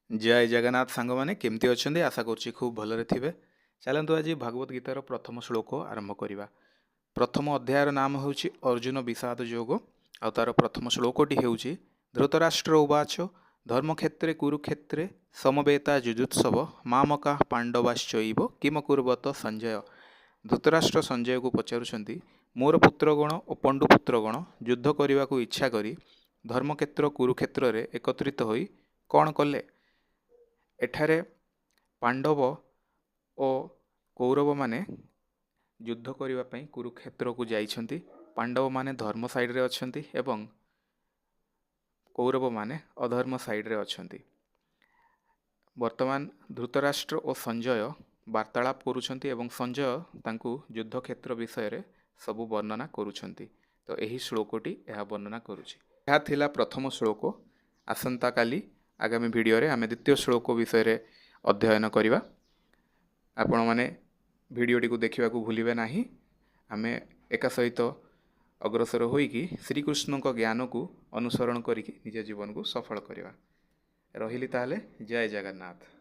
जय जगन्नाथ सांग मैंने केमती अच्छे आशा करुच्ची खूब भलरे थे। चलतु आज भगवद गीतार प्रथम श्लोक आरंभ करवा। प्रथम अध्यायर नाम हूँ अर्जुन विषाद योग आ तार प्रथम श्लोकटी हूँ धृतराष्ट्र उवाच धर्मक्षेत्रे कुरुक्षेत्रे समवेता जुजुत्सव मामका पांडवाश्चैव किम कुर्वत संजय। धृतराष्ट्र संजय को पचारुंट मोर पुत्रगण और पंडुपुत्रगण युद्ध करने को इच्छा करी धर्मक्षेत्र कुरुक्षेत्र रे एकत्रित होई कौन कले। एठारे पांडव ओ कौरव माने युद्ध करने कुरुक्षेत्र को जाइछन्ति। पांडव माने धर्म साइड रे अछन्ति एवं कौरव माने अधर्म साइड रे अछन्ति। वर्तमान धृतराष्ट्र और संजय वार्तालाप करुछन्ति एवं संजय तांकु युद्ध क्षेत्र विषय रे सबु वर्णना करुछन्ति। तो यही श्लोकटी यह वर्णना करुछि। यह थिला प्रथम श्लोक। आसंता काली आगामी वीडियो रे आमे द्वितीय श्लोक विषय रे अध्ययन करिवा। आपण माने वीडियोटी को देखिबा को भूलिबे नाही। आमे एका सहित अग्रसर होइकी श्रीकृष्ण को ज्ञान को अनुसरण करिकी निज जीवन को सफल करिवा। रहिली ताले जय जगन्नाथ।